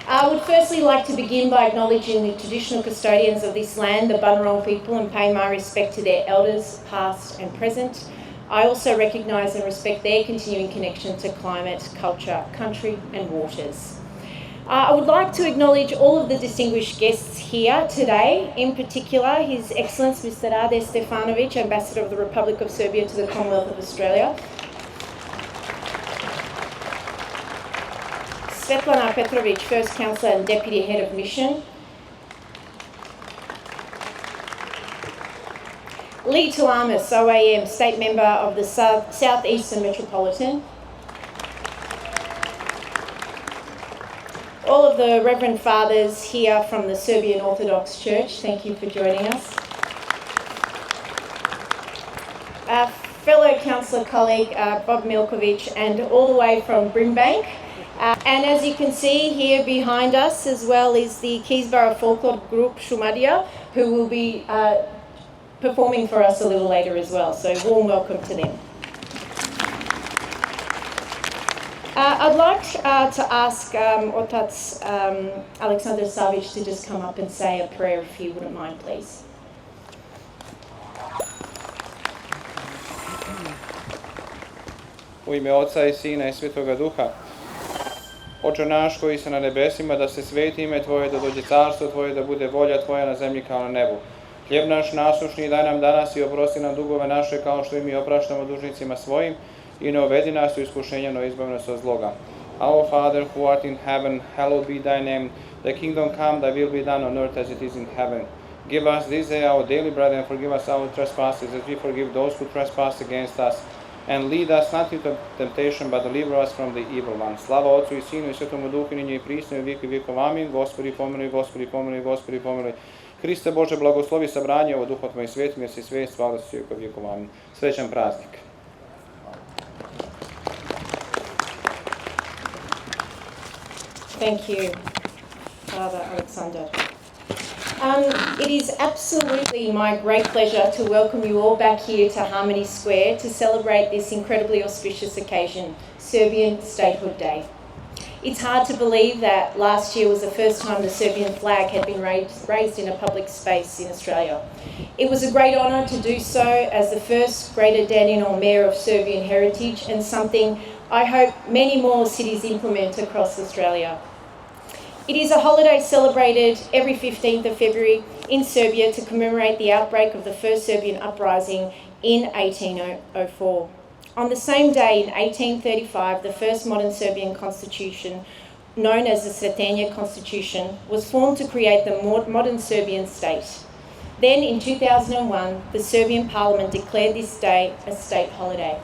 I would firstly like to begin by acknowledging the traditional custodians of this land, the Bunurong people, and pay my respect to their elders, past and present. I also recognise and respect their continuing connection to climate, culture, country and waters. I would like to acknowledge all of the distinguished guests here today, in particular His Excellence Mr. Rade Stefanovic, Ambassador of the Republic of Serbia to the Commonwealth of Australia, Svetlana Petrovic, First Counsellor and Deputy Head of Mission, Lee Tuamas, OAM, State Member of the South Eastern Metropolitan, all of the Reverend Fathers here from the Serbian Orthodox Church, thank you for joining us. Our fellow councillor colleague Bob Milkovic, and all the way from Brimbank. And as you can see here behind us as well is the Keysborough Folklore Group Shumadia, who will be performing for us a little later as well. So warm welcome to them. I'd like to ask Otac Alexander Savic to just come up and say a prayer if you wouldn't mind, please. U ime Oca i Sina i Svetoga Duha. Oče naš koji si na nebesima, da se sveti ime Tvoje, da dođe carstvo Tvoje, da bude volja Tvoja na zemlji kao na nebu. Hljeb naš nasušni daj nam danas i oprosti nam dugove naše kao što i mi opraštamo dužnicima svojim i ne uvedi nas u iskušenje, no izbavi nas od zloga. Our Father who art in heaven, hallowed be thy name. Thy kingdom come, thy will be done on earth as it is in heaven. Give us this day our daily bread and forgive us our trespasses as we forgive those who trespass against us. And lead us not into temptation, but deliver us from the evil one. Slava Otcu i Sinu i Svetomu Duhu, i ninje i prisno i vijek i vijekov. Amin. Gospodi pomiluj, Gospodi pomiluj, Gospodi pomiluj. Hriste Bože, blagoslovi sabranje ovo duhom Tvojim svetim, jer si svet, svala si vijekov vijekov. Amin. Srećan praznik. Thank you, Father Alexander. It is absolutely my great pleasure to welcome you all back here to Harmony Square to celebrate this incredibly auspicious occasion, Serbian Statehood Day. It's hard to believe that last year was the first time the Serbian flag had been raised in a public space in Australia. It was a great honour to do so as the first Greater Dandenong Mayor of Serbian heritage, and something I hope many more cities implement across Australia. It is a holiday celebrated every 15th of February in Serbia to commemorate the outbreak of the first Serbian uprising in 1804. On the same day in 1835, the first modern Serbian constitution, known as the Sretenje Constitution, was formed to create the modern Serbian state. Then in 2001, the Serbian parliament declared this day a state holiday.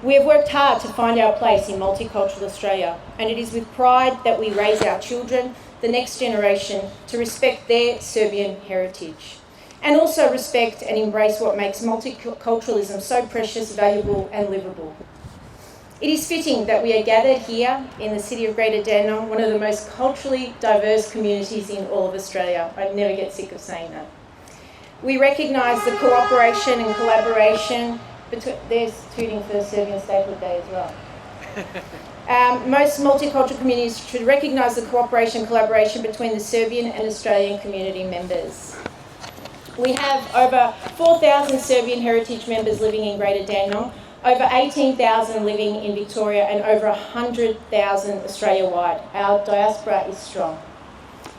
We have worked hard to find our place in multicultural Australia, and it is with pride that we raise our children, the next generation, to respect their Serbian heritage, and also respect and embrace what makes multiculturalism so precious, valuable and livable. It is fitting that we are gathered here in the city of Greater Dandenong, one of the most culturally diverse communities in all of Australia. I never get sick of saying that. We recognise the cooperation and collaboration there's tooting for Serbian Statehood Day as well. Most multicultural communities should recognise the cooperation and collaboration between the Serbian and Australian community members. We have over 4,000 Serbian heritage members living in Greater Dandenong, over 18,000 living in Victoria, and over 100,000 Australia-wide. Our diaspora is strong.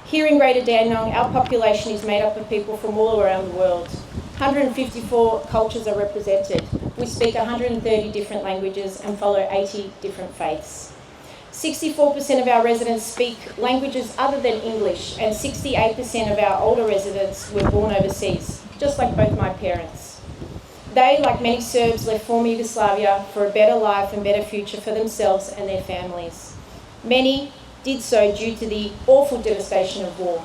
Here in Greater Dandenong, our population is made up of people from all around the world. 154 cultures are represented. We speak 130 different languages and follow 80 different faiths. 64% of our residents speak languages other than English, and 68% of our older residents were born overseas, just like both my parents. They, like many Serbs, left former Yugoslavia for a better life and better future for themselves and their families. Many did so due to the awful devastation of war.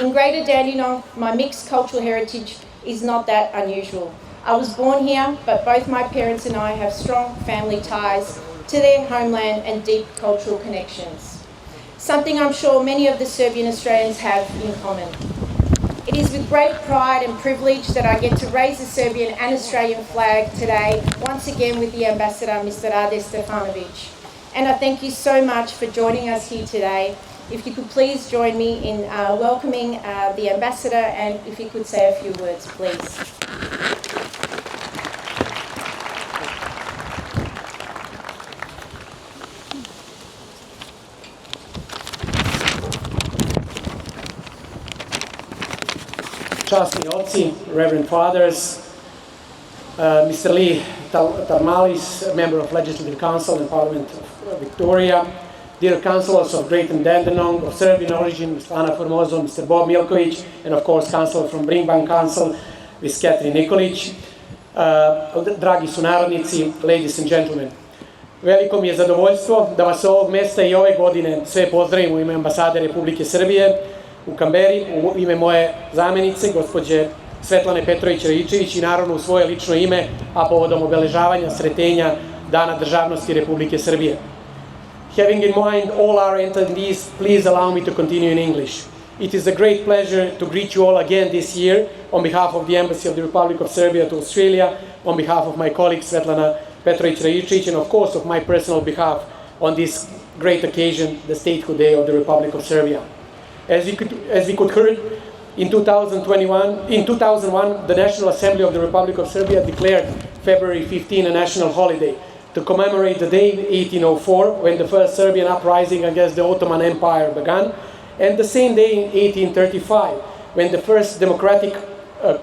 In Greater Dandenong, my mixed cultural heritage is not that unusual. I was born here, but both my parents and I have strong family ties to their homeland and deep cultural connections, something I'm sure many of the Serbian Australians have in common. It is with great pride and privilege that I get to raise the Serbian and Australian flag today, once again with the Ambassador, Mr. Rade Stefanovic. And I thank you so much for joining us here today. If you could please join me in welcoming the ambassador, and if you could say a few words, please. Časni oci, Reverend Fathers, Mr. Lee Tarmalis, Member of Legislative Council and Parliament of Victoria, dear councillors of Great Dandenongu, of Serbian origin, Mr. Ana Formoso, Mr. Bob Milković, and of course councillor from Bringbank Council, Ms. Catherine Nikolić, dragi sunarodnici, ladies and gentlemen. Veliko mi je zadovoljstvo da vas ovog mesta i ove godine sve pozdravim u ime ambasade Republike Srbije u Kamberi, u ime moje zamenice, gospođe Svetlane Petrović-Rajičević i naravno u svoje lično ime, a povodom obeležavanja Sretenja Dana državnosti Republike Srbije. Having in mind all our attendees, please allow me to continue in English. It is a great pleasure to greet you all again this year on behalf of the Embassy of the Republic of Serbia to Australia, on behalf of my colleague Svetlana Petrović-Rajičević, and of course of my personal behalf on this great occasion, the Statehood Day of the Republic of Serbia. As we could hear, in 2001, the National Assembly of the Republic of Serbia declared February 15 a national holiday to commemorate the day in 1804 when the first Serbian uprising against the Ottoman Empire began, and the same day in 1835 when the first democratic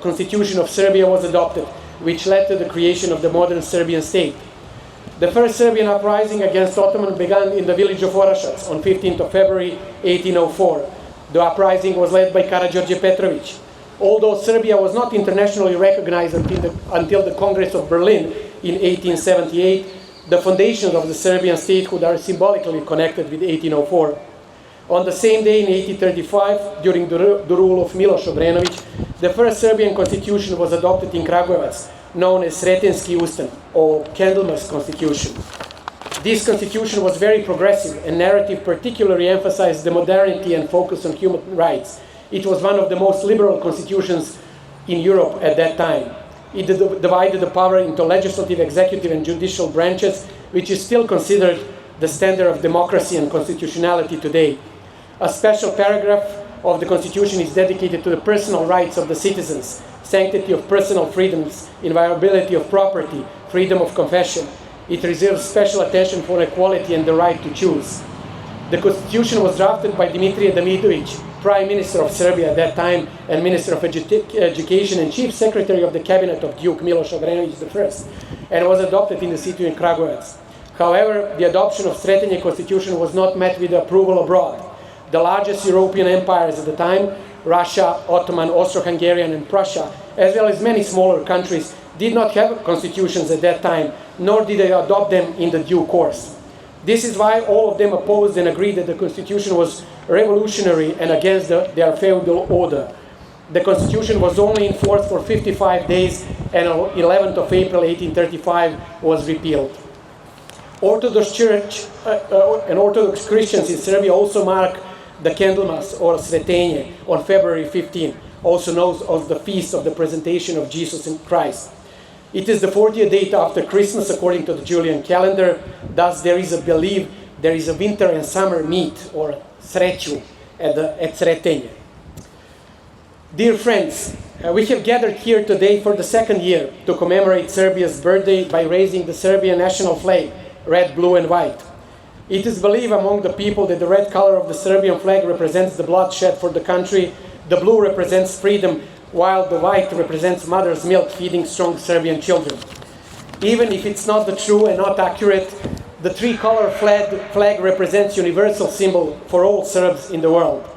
constitution of Serbia was adopted, which led to the creation of the modern Serbian state. The first Serbian uprising against Ottoman began in the village of Orašac on 15th of February 1804. The uprising was led by Karađorđe Petrović. Although Serbia was not internationally recognized until the Congress of Berlin in 1878, the foundations of the Serbian statehood are symbolically connected with 1804. On the same day in 1835, during the rule of Miloš Obrenović, the first Serbian constitution was adopted in Kragujevac, known as Sretenski Ustav, or Candlemas Constitution. This constitution was very progressive, and narrative particularly emphasized the modernity and focus on human rights. It was one of the most liberal constitutions in Europe at that time. It divided the power into legislative, executive, and judicial branches, which is still considered the standard of democracy and constitutionality today. A special paragraph of the Constitution is dedicated to the personal rights of the citizens, sanctity of personal freedoms, inviolability of property, freedom of confession. It reserves special attention for equality and the right to choose. The Constitution was drafted by Dimitrije Davidović, Prime Minister of Serbia at that time, and Minister of Education and Chief Secretary of the Cabinet of Duke Miloš Obrenović I, and was adopted in the city of Kragujevac. However, the adoption of Sretenje Constitution was not met with approval abroad. The largest European empires at the time, Russia, Ottoman, Austro-Hungarian, and Prussia, as well as many smaller countries, did not have constitutions at that time, nor did they adopt them in the due course. This is why all of them opposed and agreed that the constitution was revolutionary and against their feudal order. The constitution was only in force for 55 days, and on 11th of April 1835 was repealed. Orthodox Church and Orthodox Christians in Serbia also mark the Candlemas or Sretenje on February 15, also known as the Feast of the Presentation of Jesus in Christ. It is the 40th date after Christmas according to the Julian calendar. Thus there is a belief there is a winter and summer meet or sreću at Sretenje. Dear friends, we have gathered here today for the second year to commemorate Serbia's birthday by raising the Serbian national flag, red, blue, and white. It is believed among the people that the red color of the Serbian flag represents the bloodshed for the country, the blue represents freedom, while the white represents mother's milk feeding strong Serbian children. Even if it's not the true and not accurate, the three-color flag represents universal symbol for all Serbs in the world.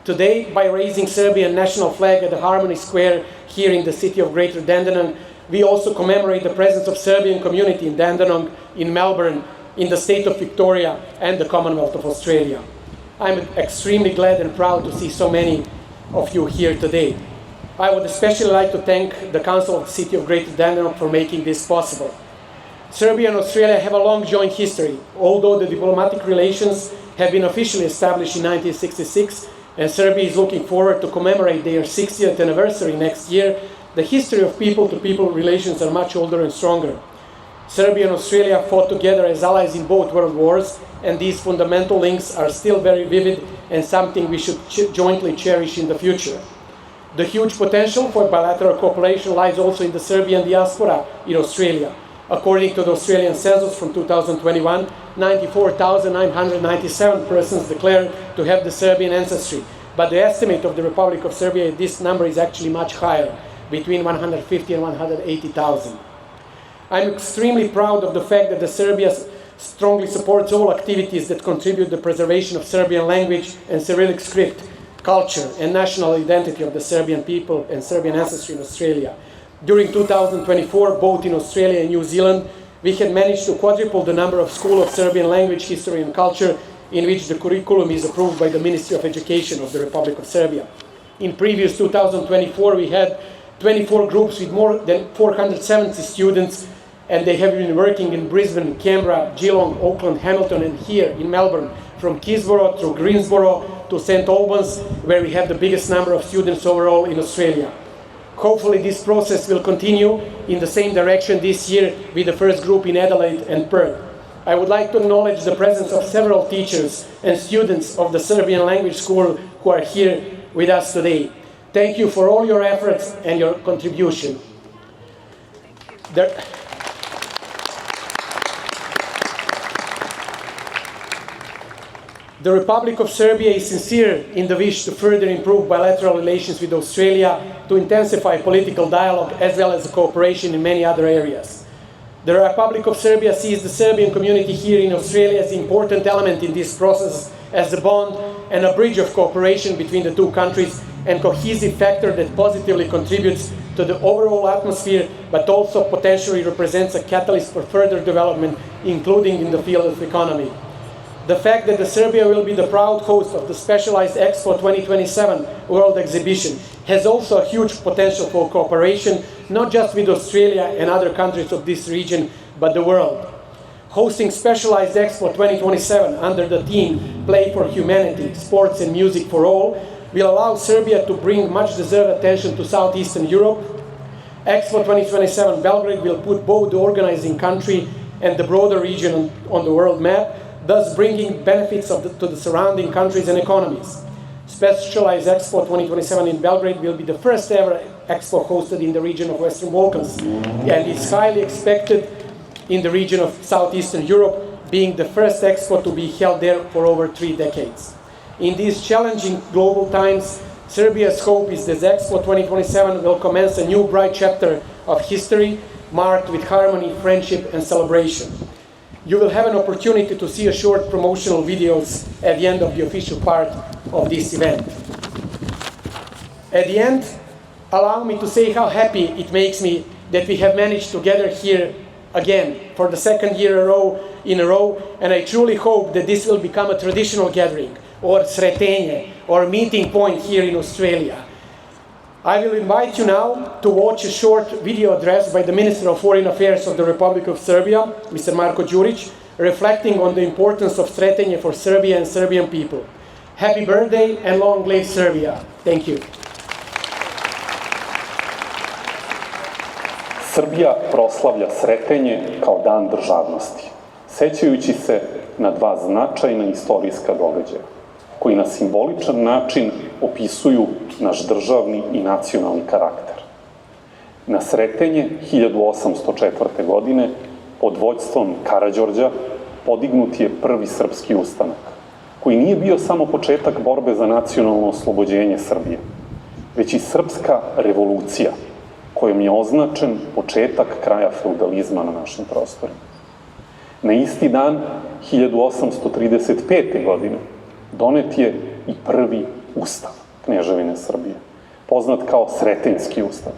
Today, by raising Serbian national flag at the Harmony Square here in the city of Greater Dandenong, we also commemorate the presence of Serbian community in Dandenong, in Melbourne, in the state of Victoria, and the Commonwealth of Australia. I'm extremely glad and proud to see so many of you here today. I would especially like to thank the Council of the City of Greater Dandenong for making this possible. Serbia and Australia have a long joint history. Although the diplomatic relations have been officially established in 1966, and Serbia is looking forward to commemorate their 60th anniversary next year, the history of people-to-people relations are much older and stronger. Serbia and Australia fought together as allies in both world wars, and these fundamental links are still very vivid and something we should jointly cherish in the future. The huge potential for bilateral cooperation lies also in the Serbian diaspora in Australia. According to the Australian census from 2021, 94,997 persons declared to have the Serbian ancestry. But the estimate of the Republic of Serbia, this number is actually much higher, between 150 and 180,000. I'm extremely proud of the fact that the Serbia strongly supports all activities that contribute to the preservation of Serbian language and Cyrillic script, culture, and national identity of the Serbian people and Serbian ancestry in Australia. During 2024, both in Australia and New Zealand, we had managed to quadruple the number of schools of Serbian language, history, and culture in which the curriculum is approved by the Ministry of Education of the Republic of Serbia. In previous 2024, we had 24 groups with more than 470 students, and they have been working in Brisbane, Canberra, Geelong, Auckland, Hamilton, and here in Melbourne, from Keysborough through Greensboro to St. Albans, where we have the biggest number of students overall in Australia. Hopefully this process will continue in the same direction this year with the first group in Adelaide and Perth. I would like to acknowledge the presence of several teachers and students of the Serbian language school who are here with us today. Thank you for all your efforts and your contribution. The Republic of Serbia is sincere in the wish to further improve bilateral relations with Australia, to intensify political dialogue as well as cooperation in many other areas. The Republic of Serbia sees the Serbian community here in Australia as an important element in this process, as a bond and a bridge of cooperation between the two countries and cohesive factor that positively contributes to the overall atmosphere, but also potentially represents a catalyst for further development, including in the field of economy. The fact that Serbia will be the proud host of the Specialized Expo 2027 World Exhibition has also a huge potential for cooperation, not just with Australia and other countries of this region, but the world. Hosting Specialized Expo 2027 under the theme Play for Humanity, Sports and Music for All will allow Serbia to bring much-deserved attention to Southeastern Europe. Expo 2027 Belgrade will put both the organizing country and the broader region on the world map, thus bringing benefits to the surrounding countries and economies. Specialized Expo 2027 in Belgrade will be the first ever expo hosted in the region of Western Balkans, and is highly expected in the region of Southeastern Europe, being the first expo to be held there for over 3 decades. In these challenging global times, Serbia's hope is that Expo 2027 will commence a new bright chapter of history, marked with harmony, friendship, and celebration. You will have an opportunity to see a short promotional videos at the end of the official part of this event. At the end, allow me to say how happy it makes me that we have managed to gather here again for the second year in a row, and I truly hope that this will become a traditional gathering, or Sretenje, or meeting point here in Australia. I will invite you now to watch a short video address by the Minister of Foreign Affairs of the Republic of Serbia, Mr. Marko Đurić, reflecting on the importance of Sretenje for Serbia and Serbian people. Happy birthday and long live Serbia. Thank you. Srbija proslavlja Sretenje kao dan državnosti, sećajući se na 2 značajna istorijska događaja, koji na simboličan način opisuju naš državni i nacionalni karakter. Na Sretenje 1804. godine pod vođstvom Karađorđa podignut je prvi srpski ustanak, koji nije bio samo početak borbe za nacionalno oslobođenje Srbije, već i srpska revolucija, kojom je označen početak kraja feudalizma na našim prostorima. Na isti dan, 1835. godine, donet je i prvi ustav Kneževine Srbije, poznat kao Sretenjski ustav.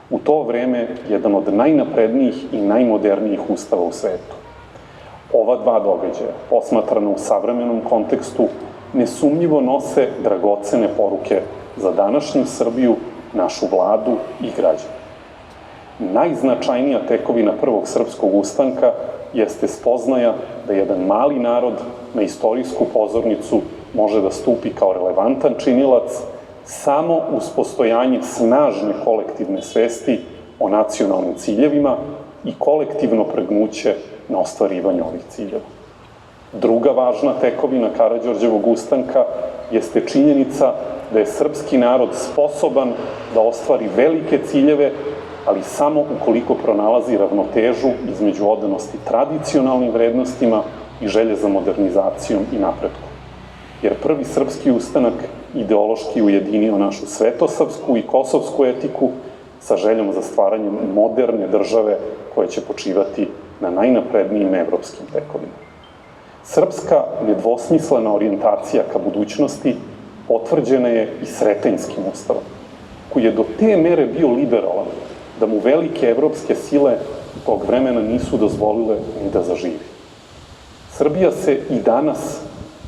U to vreme jedan od najnaprednijih i najmodernijih ustava u svetu. Ova 2 događaja, posmatrana u savremenom kontekstu, nesumnjivo nose dragocene poruke za današnju Srbiju, našu vladu i građane. Najznačajnija tekovina prvog srpskog ustanka jeste spoznaja da jedan mali narod na istorijsku pozornicu može da stupi kao relevantan činilac samo uz postojanje snažne kolektivne svesti o nacionalnim ciljevima i kolektivno pregnuće na ostvarivanje ovih ciljeva. Druga važna tekovina Karađorđevog ustanka jeste činjenica da je srpski narod sposoban da ostvari velike ciljeve, ali samo ukoliko pronalazi ravnotežu između odanosti tradicionalnim vrednostima i želje za modernizacijom i napretkom. Jer prvi srpski ustanak ideološki ujedinio našu svetosavsku i kosovsku etiku sa željom za stvaranjem moderne države koja će počivati na najnaprednijim evropskim tekovinama. Srpska nedvosmislena orijentacija ka budućnosti potvrđena je i Sretenjskim ustavom, koji je do te mere bio liberalan da mu velike evropske sile tog vremena nisu dozvolile ni da zaživi. Srbija se i danas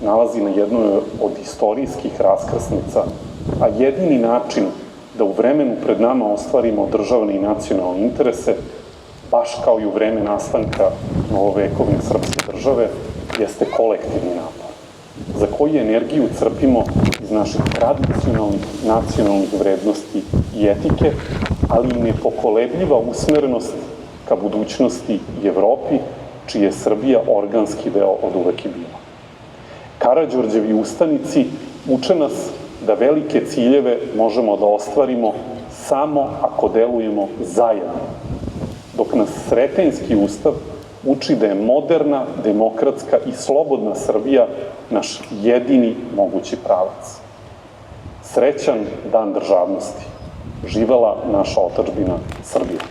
nalazi na jednoj od istorijskih raskrsnica, a jedini način da u vremenu pred nama ostvarimo državne i nacionalne interese, baš kao i u vreme nastanka novovekovne srpske države, jeste kolektivni napor, za koji energiju crpimo iz naših tradicionalnih nacionalnih vrednosti i etike, ali i nepokolebljiva usmerenost ka budućnosti i Evropi, čiji je Srbija organski deo od uvek i bila. Karađorđevi ustanici uče nas da velike ciljeve možemo da ostvarimo samo ako delujemo zajedno, dok nas Sretenjski ustav uči da je moderna, demokratska i slobodna Srbija naš jedini mogući pravac. Srećan Dan državnosti. Živela naša otadžbina Srbija.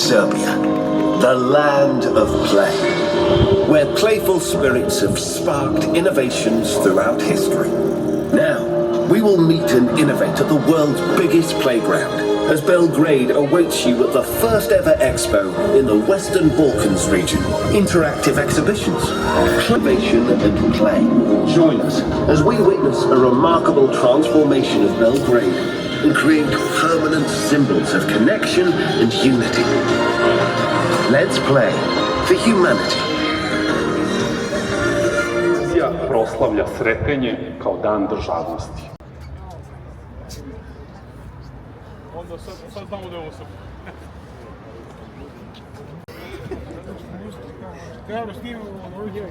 Serbia, the land of play, where playful spirits have sparked innovations throughout history. Now, we will meet and innovate at the world's biggest playground, as Belgrade awaits you at the first ever expo in the Western Balkans region. Interactive exhibitions of innovation and play. Join us as we witness a remarkable transformation of Belgrade and create permanent symbols of connection and unity. Let's play for humanity. Proslavlja Sretenje kao Dan državnosti. onda sad znamo da je ovo Srbija. Treba da snimamo ovdje.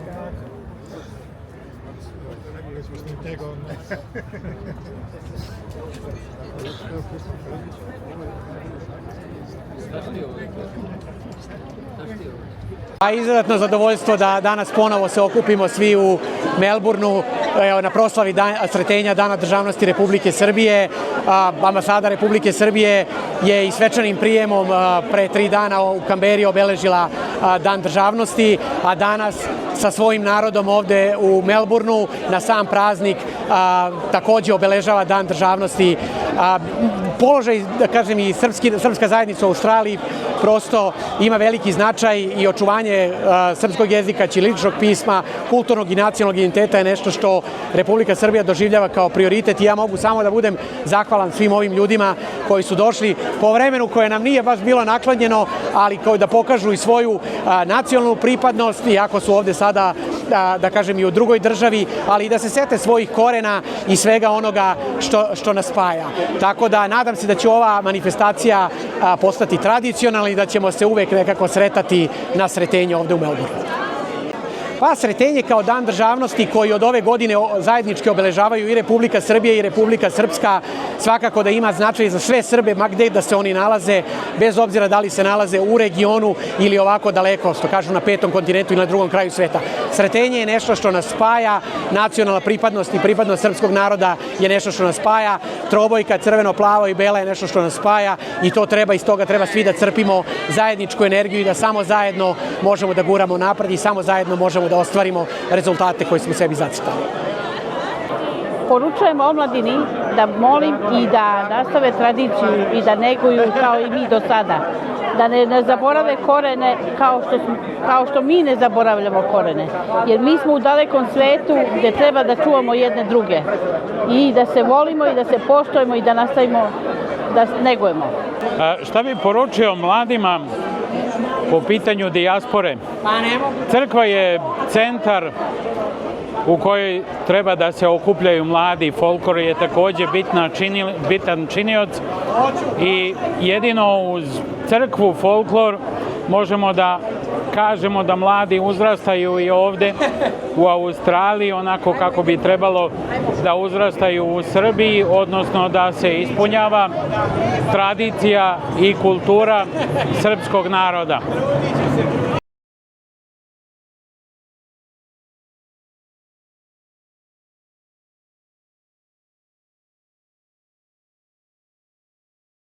Izuzetno zadovoljstvo da danas ponovo se okupimo svi u Melbourneu na proslavi Sretenja Dana državnosti Republike Srbije. Ambasada Republike Srbije je i svečanim prijemom pre 3 dana u Kamberi obeležila Dan državnosti, a danas sa svojim narodom ovde u Melbourneu na sam praznik takođe obeležava Dan državnosti. Položaj, da kažem, i srpska zajednica u Australiji prosto ima veliki značaj i očuvanje srpskog jezika, ćiriličnog pisma, kulturnog i nacionalnog identiteta je nešto što Republika Srbija doživljava kao prioritet i ja mogu samo da budem zahvalan svim ovim ljudima koji su došli po vremenu koje nam nije baš bilo naklanjeno, ali da pokažu i svoju nacionalnu pripadnost, iako su ovde sada, da kažem, i u drugoj državi, ali i da se sete svojih korena i svega onoga što nas spaja. Tako da nadam se da će ova manifestacija postati tradicionalna i da ćemo se uvek nekako sretati na Sretenju ovde u Melbourneu. Pa Sretenje kao Dan državnosti koji od ove godine zajednički obeležavaju i Republika Srbija i Republika Srpska svakako da ima značaj za sve Srbe, ma gde da se oni nalaze, bez obzira da li se nalaze u regionu ili ovako daleko, što kažu na 5. kontinentu ili na drugom kraju sveta. Sretenje je nešto što nas spaja, nacionalna pripadnost i pripadnost srpskog naroda je nešto što nas spaja, trobojka crveno, plavo i bela je nešto što nas spaja i to treba, iz toga treba svi da crpimo zajedničku energiju i da samo zajedno možemo da guramo napred i samo zajedno možemo da ostvarimo rezultate koje smo sebi zacrtali. Poručujem omladini da molim i da nastave tradiciju i da neguju kao i mi do sada. Da ne zaborave korene kao što mi ne zaboravljamo korene. Jer mi smo u dalekom svetu gde treba da čuvamo jedne druge. I da se volimo i da se poštujemo i da nastavimo da negujemo. Šta bi poručio mladima po pitanju dijaspore? Crkva je centar u kojoj treba da se okupljaju mladi, folklor je takođe bitan činioc i jedino uz crkvu, folklor možemo da kažemo da mladi uzrastaju i ovde u Australiji onako kako bi trebalo da uzrastaju u Srbiji, odnosno da se ispunjava tradicija i kultura srpskog naroda.